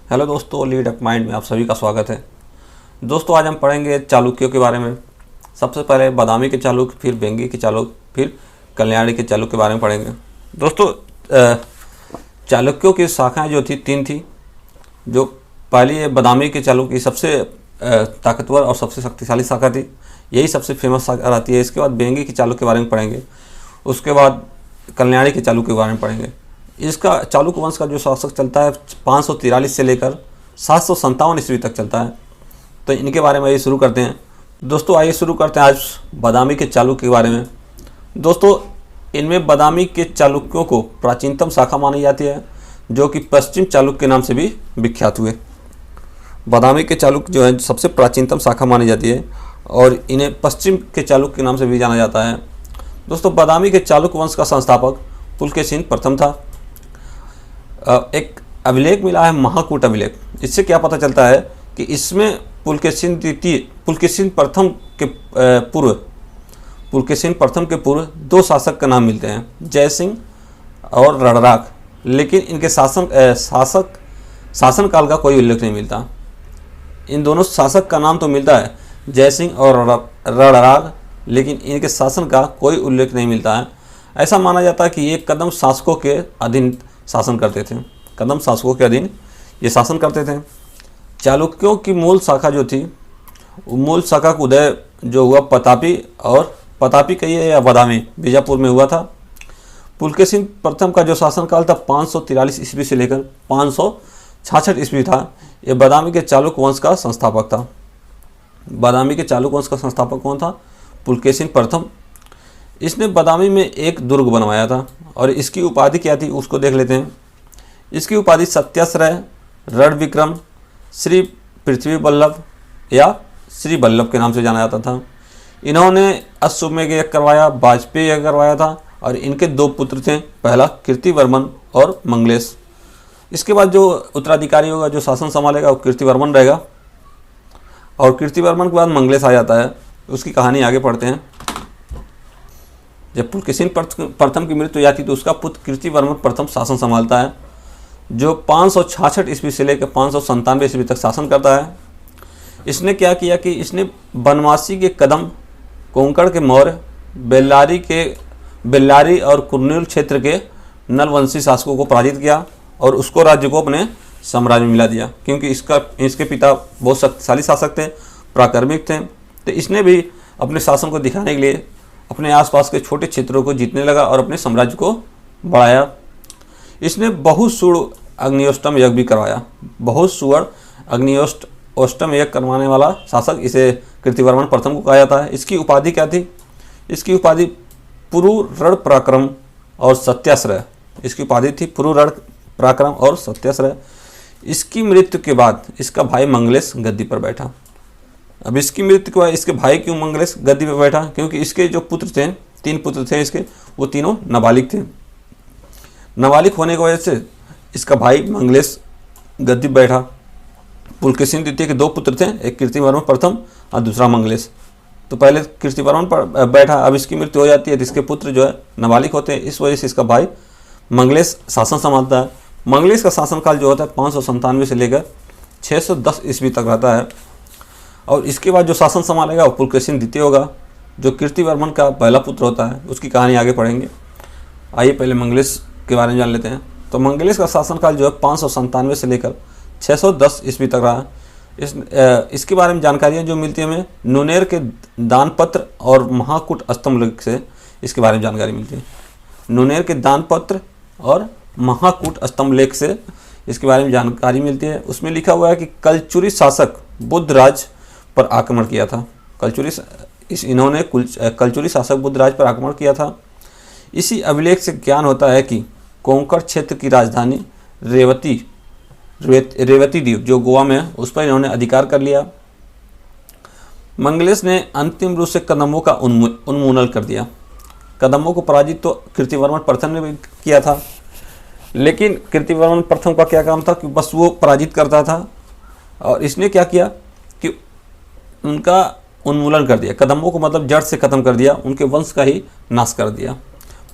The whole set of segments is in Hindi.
हेलो दोस्तों, लीड अप माइंड में आप सभी का स्वागत है। दोस्तों, आज हम पढ़ेंगे चालुक्यों के बारे में। सबसे पहले बादामी के चालुक्य, फिर वेंगी के चालुक्य, फिर कल्याणी के चालुक्य के बारे में पढ़ेंगे। दोस्तों, चालुक्यों की शाखाएं जो थी 3 थी। जो पहली बादामी के चालुक्य की सबसे ताकतवर और सबसे शक्तिशाली शाखा थी, यही सबसे फेमस शाखा रहती है। इसके बाद वेंगी के चालुक्य के बारे में पढ़ेंगे, उसके बाद कल्याणी के चालुक्य के बारे में पढ़ेंगे। इसका चालुक्य वंश का जो शासक चलता है 543 से लेकर 757 ईस्वी तक चलता है। तो इनके बारे में ये शुरू करते हैं। दोस्तों, आइए शुरू करते हैं आज बादामी के चालुक्य के बारे में। दोस्तों, इनमें बादामी के चालुक्यों को प्राचीनतम शाखा मानी जाती है, जो कि पश्चिम चालुक्य के नाम से भी विख्यात हुए। बादामी के चालुक्य जो है सबसे प्राचीनतम शाखा मानी जाती है और इन्हें पश्चिम के चालुक्य के नाम से भी जाना जाता है। दोस्तों, बादामी के चालुक्य वंश का संस्थापक पुलकेशिन प्रथम था। एक अभिलेख मिला है, महाकूट अभिलेख। इससे क्या पता चलता है कि इसमें पुलकेशिन प्रथम के पूर्व 2 शासक का नाम मिलते हैं, जय सिंह और रणराग। लेकिन इनके शासन काल का कोई उल्लेख नहीं मिलता। इन दोनों शासक का नाम तो मिलता है, जय सिंह और रणराग, लेकिन इनके शासन का कोई उल्लेख नहीं मिलता है। ऐसा माना जाता है कि ये कदम शासकों के अधीन शासन करते थे। कदम शासकों के अधीन ये शासन करते थे। चालुक्यों की मूल शाखा जो थी, मूल शाखा का उदय जो हुआ पतापी कहिए या बादामी, बीजापुर में हुआ था। पुलकेशिन प्रथम का जो शासनकाल था 543 ईस्वी से लेकर 566 ईस्वी था। ये बादामी के चालुक्य वंश का संस्थापक था। बादामी के चालुक्य वंश का संस्थापक कौन था? पुलकेशिन प्रथम। इसने बादामी में एक दुर्ग बनवाया था और इसकी उपाधि क्या थी उसको देख लेते हैं। इसकी उपाधि सत्याश्रय, रण विक्रम, श्री पृथ्वी वल्लभ या श्री वल्लभ के नाम से जाना जाता था। इन्होंने अश्वमेघ यज्ञ करवाया, वाजपेयी यज्ञ करवाया था और इनके 2 पुत्र थे, पहला कीर्तिवर्मन और मंगलेश। इसके बाद जो उत्तराधिकारी होगा, जो शासन संभालेगा, वो कीर्तिवर्मन रहेगा और कीर्तिवर्मन के बाद मंगलेश आ जाता है। उसकी कहानी आगे पढ़ते हैं। जब पुलकेशिन प्रथम की मृत्यु हो जाती तो उसका पुत्र कीर्तिवर्मन प्रथम शासन संभालता है, जो 566 ईस्वी से लेकर 597 ईस्वी तक शासन करता है। इसने क्या किया कि इसने बनवासी के कदम, कोंकण के मौर्य, बेल्लारी और कुर्नूल क्षेत्र के नलवंशी शासकों को पराजित किया और उसको राज्य को अपने साम्राज्य में मिला दिया। क्योंकि इसके पिता बहुत शक्तिशाली शासक थे, पराक्रमिक थे। तो इसने भी अपने शासन को दिखाने के लिए अपने आसपास के छोटे क्षेत्रों को जीतने लगा और अपने साम्राज्य को बढ़ाया। इसने बहुसूड़ अग्नियोष्टम यज्ञ भी करवाया। बहुसूड़ अग्नियोष्टम यज्ञ करवाने वाला शासक इसे कीर्तिवर्मन प्रथम को कहा जाता है। इसकी उपाधि क्या थी? इसकी उपाधि पुरु रण पराक्रम और सत्याश्रय। इसकी उपाधि थी पुरु रण पराक्रम और सत्याश्रय। इसकी मृत्यु के बाद इसका भाई मंगलेश गद्दी पर बैठा। अब इसकी मृत्यु के बाद इसके भाई क्यों मंगलेश गद्दी पर बैठा? क्योंकि इसके जो पुत्र थे, 3 पुत्र थे इसके, वो तीनों नाबालिग थे। नाबालिग होने की वजह से इसका भाई मंगलेश गद्दी बैठा। पुलकेशिन द्वितीय के 2 पुत्र थे, एक कीर्तिवर्मन प्रथम और दूसरा मंगलेश। तो पहले कीर्तिवर्मन पर बैठा, अब इसकी मृत्यु हो जाती है तो इसके पुत्र जो है नाबालिग होते हैं। इस वजह से इसका भाई मंगलेश शासन संभालता है। मंगलेश का शासनकाल जो होता है 597 से लेकर 610 ईस्वी तक रहता है और इसके बाद जो शासन संभालेगा वो पुलकेशिन द्वितीय होगा, जो कीर्तिवर्मन का पहला पुत्र होता है। उसकी कहानी आगे पढ़ेंगे। आइए पहले मंगलेश के बारे में जान लेते हैं। तो मंगलेश का शासनकाल जो है 597 से लेकर 610 ईस्वी तक रहा। इसके बारे में जानकारियाँ जो मिलती है हमें नुनेर के दानपत्र और महाकूट स्तंभलेख से इसके बारे में जानकारी मिलती है। नुनेर के दानपत्र और महाकूट स्तंभलेख से इसके बारे में जानकारी मिलती है। उसमें लिखा हुआ है कि कलचुरी शासक बुद्धराज पर आक्रमण किया था। इन्होंने कलचुरी शासक बुद्धराज पर आक्रमण किया था। इसी अभिलेख से ज्ञान होता है कि कोंकण क्षेत्र की राजधानी रेवती द्वीप जो गोवा में है, उस पर इन्होंने अधिकार कर लिया। मंगलेश ने अंतिम रूप से कदम्बों का उन्मूलन कर दिया। कदम्बों को पराजित तो कीर्तिवर्मन प्रथम ने भी किया था, लेकिन कीर्तिवर्मन प्रथम का क्या काम था कि बस वो पराजित करता था और इसने क्या किया कि उनका उन्मूलन कर दिया। कदम्बों को मतलब जड़ से खत्म कर दिया, उनके वंश का ही नाश कर दिया।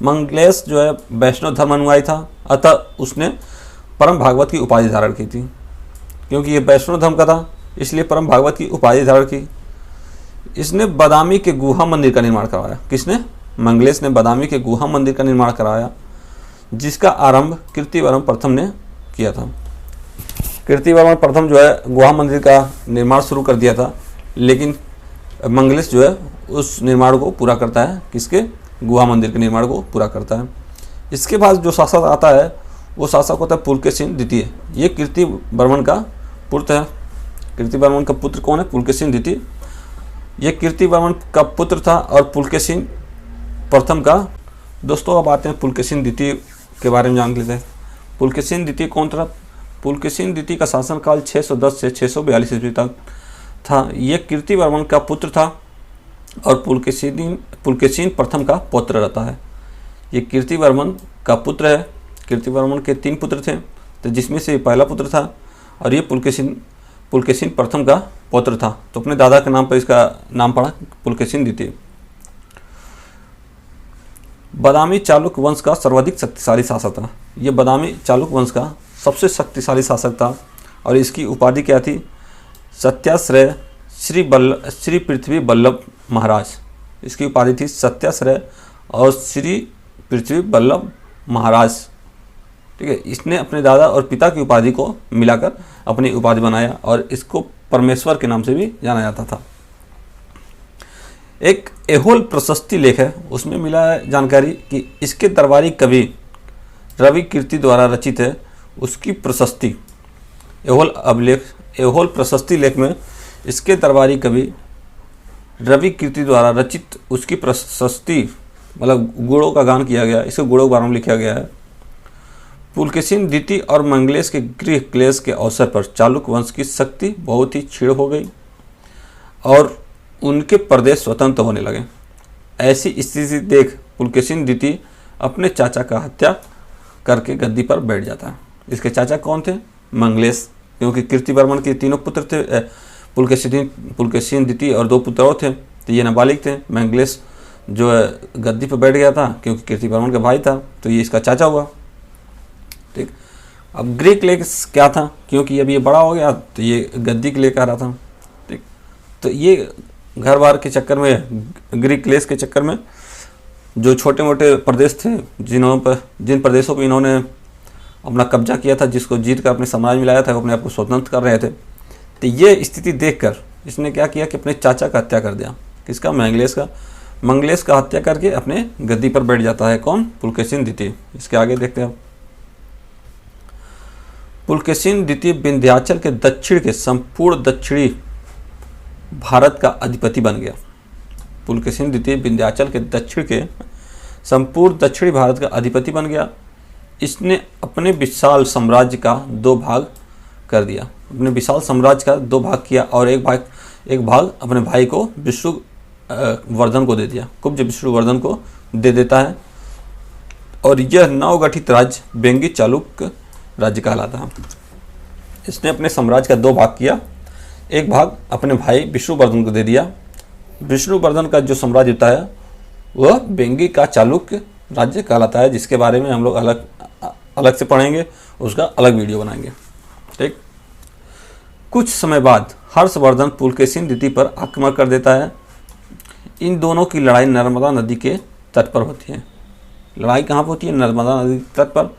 मंगलेश जो है वैष्णव धर्म अनुयायी था, अतः उसने परम भागवत की उपाधि धारण की थी। क्योंकि ये वैष्णव धर्म का था, इसलिए परम भागवत की उपाधि धारण की। इसने बादामी के गुहा मंदिर का निर्माण करवाया। किसने? मंगलेश ने बादामी के गुहा मंदिर का निर्माण कराया, जिसका आरंभ कीर्तिवर्मन प्रथम ने किया था। कीर्तिवर्मन प्रथम जो है गुहा मंदिर का निर्माण शुरू कर दिया था, लेकिन मंगलेश जो है उस निर्माण को पूरा करता है। किसके? गुहा मंदिर के निर्माण को पूरा करता है। इसके बाद जो शासक आता है वो शासक होता है पुलकेशिन द्वितीय। ये कीर्तिवर्मन का पुत्र है। कीर्तिवर्मन का पुत्र कौन है? पुलकेशिन द्वितीय। ये कीर्तिवर्मन का पुत्र था और पुलकेशिन प्रथम का। दोस्तों अब आते हैं पुलकेशिन द्वितीय के बारे में जान लेते हैं। पुलकेशिन द्वितीय कौन था? पुलकेशिन द्वितीय का शासनकाल 610 से 642 ईस्वी तक था। ये कीर्तिवर्मन का पुत्र था और पुलकेशिन प्रथम का पौत्र रहता है। ये कीर्तिवर्मन का पुत्र है। कीर्तिवर्मन के 3 पुत्र थे, तो जिसमें से पहला पुत्र था और ये पुलकेशिन प्रथम का पौत्र था। तो अपने दादा के नाम पर इसका नाम पड़ा पुलकेशिन द्वितीय। बादामी चालुक्य वंश का सर्वाधिक शक्तिशाली शासक था। ये बादामी चालुक्य वंश का सबसे शक्तिशाली शासक था और इसकी उपाधि क्या थी? सत्याश्रय श्री पृथ्वी वल्लभ महाराज। इसकी उपाधि थी सत्याश्रय और श्री पृथ्वी वल्लभ महाराज। ठीक है, इसने अपने दादा और पिता की उपाधि को मिलाकर अपनी उपाधि बनाया और इसको परमेश्वर के नाम से भी जाना जाता था। एक एहोल प्रशस्ति लेख है, उसमें मिला है जानकारी कि इसके दरबारी कवि रवि कीर्ति द्वारा रचित है उसकी प्रशस्ति। एहोल प्रशस्ति लेख में इसके दरबारी कवि रवि कीर्ति द्वारा रचित उसकी प्रशस्ति मतलब गुणों का गान किया गया। इसे गुणों के बारे में लिखा गया है। पुलकेशिन द्वितीय और मंगलेश के गृह क्लेश के अवसर पर चालुक्य वंश की शक्ति बहुत ही क्षीण हो गई और उनके प्रदेश स्वतंत्र होने लगे। ऐसी स्थिति देख पुलकेशिन द्वितीय अपने चाचा का हत्या करके गद्दी पर बैठ जाता है। इसके चाचा कौन थे? मंगलेश, क्योंकि कीर्तिवर्मन के 3 पुत्र थे, पुलकेशिन द्वितीय और 2 पुत्र और थे, तो ये नाबालिग थे। मंगलेश जो है गद्दी पर बैठ गया था क्योंकि कीर्तिवर्मन का भाई था, तो ये इसका चाचा हुआ। ठीक, अब गृह क्लेश क्या था? क्योंकि अब ये बड़ा हो गया तो ये गद्दी के लेकर आ रहा था। ठीक, तो ये घर बार के चक्कर में, गृह क्लेश के चक्कर में जो छोटे मोटे प्रदेश थे जिन प्रदेशों पर इन्होंने अपना कब्जा किया था, जिसको जीत कर अपने समाज में लाया था, अपने आप को स्वतंत्र कर रहे थे, तो ये स्थिति देखकर इसने क्या किया कि अपने चाचा का हत्या कर दिया। किसका? मंगलेश का हत्या करके अपने गद्दी पर बैठ जाता है। कौन? पुलकेशिन द्वितीय। इसके आगे देखते हैं। पुलकेशिन द्वितीय विंध्याचल के दक्षिण के संपूर्ण दक्षिणी भारत का अधिपति बन गया। पुलकेशिन द्वितीय विंध्याचल के दक्षिण के संपूर्ण दक्षिणी भारत का अधिपति बन गया। इसने अपने विशाल साम्राज्य का 2 भाग कर दिया। अपने विशाल साम्राज्य का 2 भाग किया और एक भाग अपने भाई को विष्णुवर्धन को दे दिया। कुब्ज विष्णुवर्धन को दे देता है और यह नवगठित राज्य वेंगी चालुक्य राज्य कहलाता है। इसने अपने साम्राज्य का 2 भाग किया। एक भाग अपने भाई विष्णुवर्धन को दे दिया। विष्णुवर्धन का जो साम्राज्य होता है वह वेंगी का चालुक्य राज्य कहलाता है, जिसके बारे में हम लोग अलग से पढ़ेंगे, उसका अलग वीडियो बनाएंगे। ठीक, कुछ समय बाद हर्षवर्धन पुलकेशिन द्वितीय पर आक्रमण कर देता है। इन दोनों की लड़ाई नर्मदा नदी के तट पर होती है। लड़ाई कहाँ पर होती है? नर्मदा नदी के तट पर।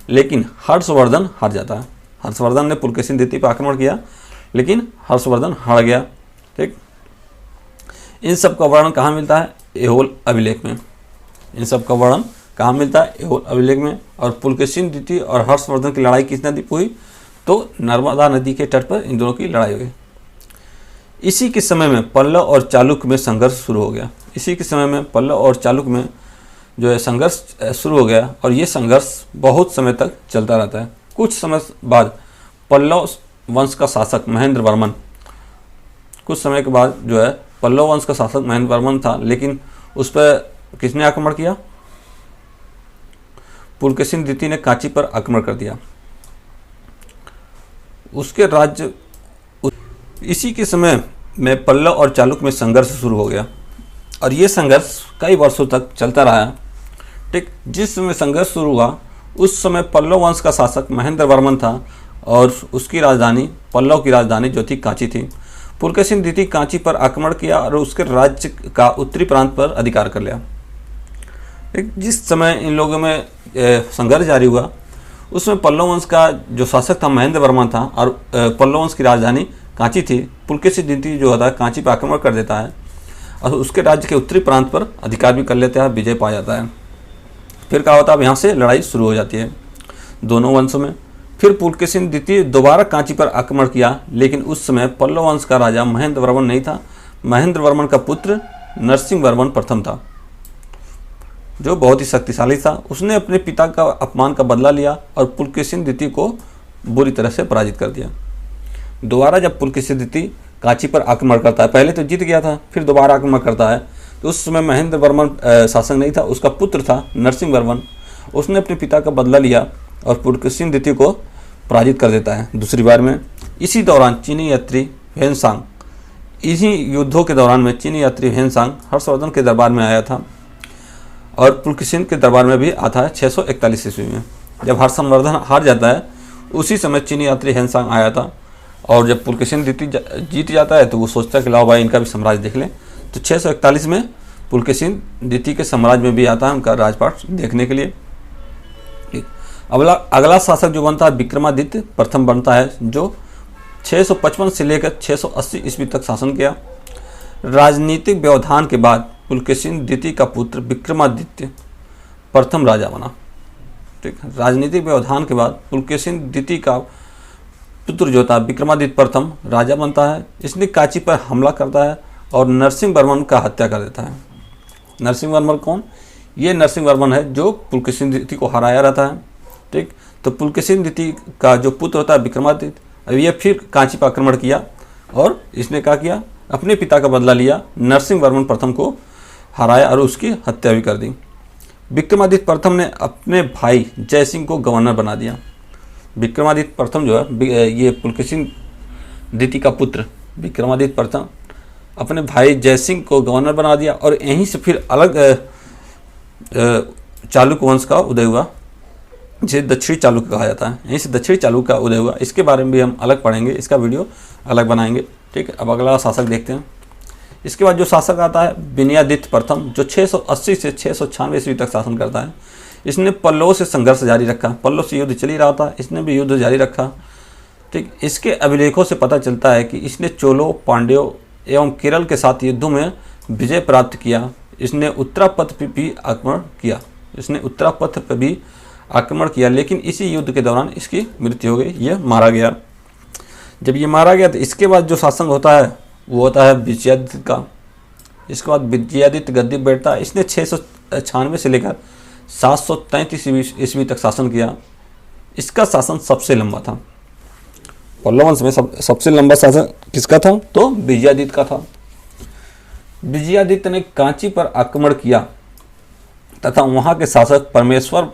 लेकिन हर्षवर्धन हार जाता है। हर्षवर्धन ने पुलकेशिन द्वितीय पर आक्रमण किया लेकिन हर्षवर्धन हार गया। ठीक, इन सब का वर्णन कहाँ मिलता है? एहोल अभिलेख में। इन सब का वर्णन कहाँ मिलता है? एहोल अभिलेख में। और पुलकेशिन द्वितीय और हर्षवर्धन की लड़ाई किस नदी पर हुई? तो नर्मदा नदी के तट पर इन दोनों की लड़ाई हुई। इसी के समय में पल्लव और चालुक्य में संघर्ष शुरू हो गया। इसी के समय में पल्लव और चालुक्य में जो है संघर्ष शुरू हो गया और ये संघर्ष बहुत समय तक चलता रहता है। कुछ समय बाद पल्लव वंश का शासक महेंद्र वर्मन, कुछ समय के बाद जो है पल्लव वंश का शासक महेंद्र वर्मन था, लेकिन उस पर किसने आक्रमण किया? पुलकेशिन द्वितीय ने कांची पर आक्रमण कर दिया। उसके राज्य इसी के समय में पल्लव और चालुक्य में संघर्ष शुरू हो गया और ये संघर्ष कई वर्षों तक चलता रहा। ठीक, जिस समय संघर्ष शुरू हुआ उस समय पल्लव वंश का शासक महेंद्र वर्मन था और उसकी राजधानी पल्लव की राजधानी जो थी कांची थी। पुलकेशिन द्वितीय कांची पर आक्रमण किया और उसके राज्य का उत्तरी प्रांत पर अधिकार कर लिया। जिस समय इन लोगों में संघर्ष जारी हुआ उसमें पल्लव वंश का जो शासक था महेंद्र वर्मन था और पल्लव वंश की राजधानी कांची थी। पुलकेशिन द्वितीय जो होता है कांची पर आक्रमण कर देता है और उसके राज्य के उत्तरी प्रांत पर अधिकार भी कर लेता है, विजय पा जाता है। फिर क्या होता है, अब यहाँ से लड़ाई शुरू हो जाती है दोनों वंशों में। फिर पुलकेशिन द्वितीय दोबारा कांची पर आक्रमण किया, लेकिन उस समय पल्लव वंश का राजा महेंद्र वर्मन नहीं था। महेंद्र वर्मन का पुत्र नरसिंह वर्मन प्रथम था, जो बहुत ही शक्तिशाली था। उसने अपने पिता का अपमान का बदला लिया और पुलकेशिन द्वितीय को बुरी तरह से पराजित कर दिया। दोबारा जब पुलकेशिन द्वितीय कांची पर आक्रमण करता है, पहले तो जीत गया था, फिर दोबारा आक्रमण करता है, तो उस समय महेंद्र वर्मन शासक नहीं था, उसका पुत्र था नरसिंह वर्मन। उसने अपने पिता का बदला लिया और पुलकेशिन द्वितीय को पराजित कर देता है दूसरी बार में। इसी दौरान चीनी यात्री ह्वेनसांग, इन्हीं युद्धों के दौरान में चीनी यात्री ह्वेनसांग हर्षवर्धन के दरबार में आया था और पुलकेशिन के दरबार में भी आता है 641 ईस्वी में। जब हर्षवर्धन हार जाता है उसी समय चीनी यात्री ह्वेनसांग आया था और जब पुलकेशिन द्वितीय जीत जाता है तो वो सोचता है कि लाओ भाई इनका भी साम्राज्य देख लें। तो 641 में पुलकेशिन द्वितीय के साम्राज्य में भी आता है उनका राजपाट देखने के लिए। अगला शासक जो बनता है विक्रमादित्य प्रथम बनता है, जो 655 से लेकर 680 ईस्वी तक शासन किया। राजनीतिक व्यवधान के बाद पुलकेशिन द्वितीय का पुत्र विक्रमादित्य प्रथम राजा बना। ठीक, राजनीतिक व्यवधान के बाद पुलकेशिन द्वितीय का पुत्र जो था विक्रमादित्य प्रथम राजा बनता है। इसने कांची पर हमला करता है और नरसिंह वर्मन का हत्या कर देता है। नरसिंह वर्मन कौन? ये नरसिंह वर्मन है जो पुलकेशिन द्वितीय को हराया रहता है। ठीक, तो पुलकेशिन द्वितीय का जो पुत्र होता है विक्रमादित्य, अब ये फिर कांची पर आक्रमण किया और इसने क्या किया, अपने पिता का बदला लिया, नरसिंह वर्मन प्रथम को हराया और उसकी हत्या भी कर दी। विक्रमादित्य प्रथम ने अपने भाई जयसिंह को गवर्नर बना दिया। विक्रमादित्य प्रथम जो है ये पुलकेशिन द्वितीय का पुत्र विक्रमादित्य प्रथम अपने भाई जयसिंह को गवर्नर बना दिया और यहीं से फिर अलग चालुक्य वंश का उदय हुआ, जिसे दक्षिणी चालुक्य कहा जाता है। यहीं से दक्षिणी चालुक्य का उदय हुआ। इसके बारे में भी हम अलग पढ़ेंगे, इसका वीडियो अलग बनाएंगे। ठीक है, अब अगला शासक देखते हैं। इसके बाद जो शासक आता है विनयादित्य प्रथम, जो 680 से 696 ईस्वी तक शासन करता है। इसने पल्लव से संघर्ष जारी रखा, पल्लव से युद्ध चल ही रहा था, इसने भी युद्ध जारी रखा। ठीक, इसके अभिलेखों से पता चलता है कि इसने चोलों, पांड्यों एवं केरल के साथ युद्धों में विजय प्राप्त किया। इसने उत्तरापथ पर भी आक्रमण किया, लेकिन इसी युद्ध के दौरान इसकी मृत्यु हो गई, यह मारा गया। जब ये मारा गया तो इसके बाद जो शासन होता है वो होता है विजयादित्य का। इसके बाद विजयादित्य गद्दी पर बैठता है। इसने 696 से लेकर 733 ईस्वी तक शासन किया। इसका शासन सबसे लंबा था। पल्लव वंश में सबसे लंबा शासन किसका था? तो विजयादित्य का था। विजयादित्य ने कांची पर आक्रमण किया तथा वहां के शासक परमेश्वर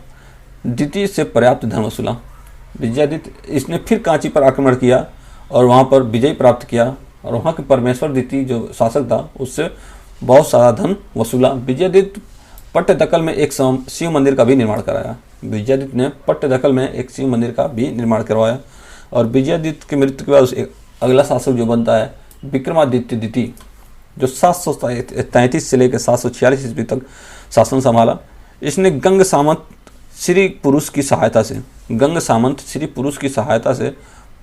द्वितीय से पर्याप्त धन वसूला। विजयादित्य इसने फिर कांची पर आक्रमण किया और वहां पर विजय प्राप्त किया और वहां के परमेश्वर द्वितीय जो शासक था उससे बहुत सारा धन वसूला। विजयादित्य पट्टदकल में एक शिव मंदिर का भी निर्माण कराया। विजयादित्य ने पट्टदकल में एक शिव मंदिर का भी निर्माण करवाया। और विजयादित्य की मृत्यु के बाद अगला शासक जो बनता है विक्रमादित्य द्वितीय, जो 733 से लेकर 746 ईस्वी तक शासन संभाला। इसने गंग सामंत श्री पुरुष की सहायता से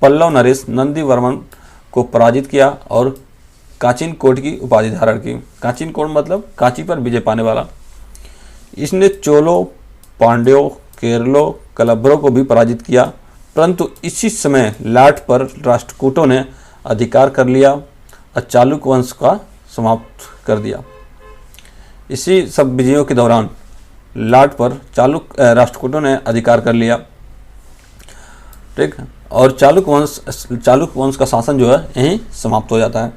पल्लव नरेश नंदी वर्मन को पराजित किया और काचिन कोट की उपाधि धारण की। काचिन कोट मतलब कांची पर विजय पाने वाला। इसने चोलों, पांड्यों, केरलों, कलभ्रों को भी पराजित किया, परंतु इसी समय लाट पर राष्ट्रकूटों ने अधिकार कर लिया और चालुक्य वंश का समाप्त कर दिया। इसी सब विजयों के दौरान लाट पर राष्ट्रकूटों ने अधिकार कर लिया। ठीक, और चालुक्य वंश का शासन जो है यहीं समाप्त हो जाता है।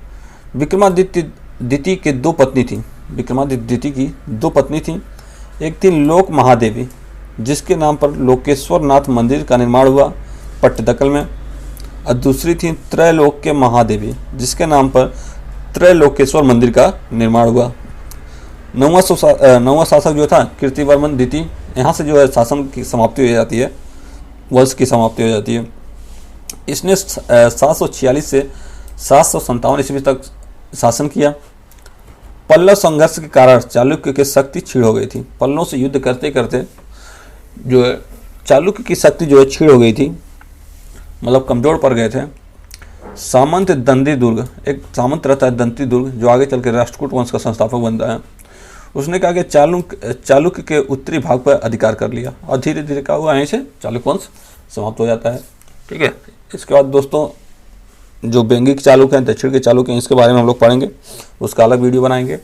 विक्रमादित्य द्वितीय की दो पत्नी थी। विक्रमादित्य द्वितीय की दो पत्नी थी। एक थी लोक महादेवी, जिसके नाम पर लोकेश्वर नाथ मंदिर का निर्माण हुआ पट्टदकल में, और दूसरी थी त्रैलोक्य महादेवी, जिसके नाम पर त्रैलोकेश्वर मंदिर का निर्माण हुआ। नौवां शासक जो था कीर्तिवर्मन द्वितीय, यहाँ से जो है शासन की समाप्ति हो जाती है, वंश की समाप्ति हो जाती है। इसने 746 से 757 ईस्वी तक शासन किया। पल्लव संघर्ष के कारण चालुक्य की शक्ति क्षीण हो गई थी। पल्लवों से युद्ध करते करते जो है चालुक्य की शक्ति जो है क्षीण हो गई थी, मतलब कमज़ोर पड़ गए थे। सामंत दंती दुर्ग, एक सामंत रहता है दंती दुर्ग, जो आगे चल के राष्ट्रकूट वंश का संस्थापक बनता है। उसने कहा कि चालुक्य के उत्तरी भाग पर अधिकार कर लिया और धीरे धीरे क्या हुआ, यहीं से चालुक्य वंश समाप्त हो जाता है। ठीक है, इसके बाद दोस्तों जो बैंगिक चालुक्य हैं, दक्षिण के चालुक्य हैं, इसके बारे में हम लोग पढ़ेंगे, उसका अलग वीडियो बनाएंगे।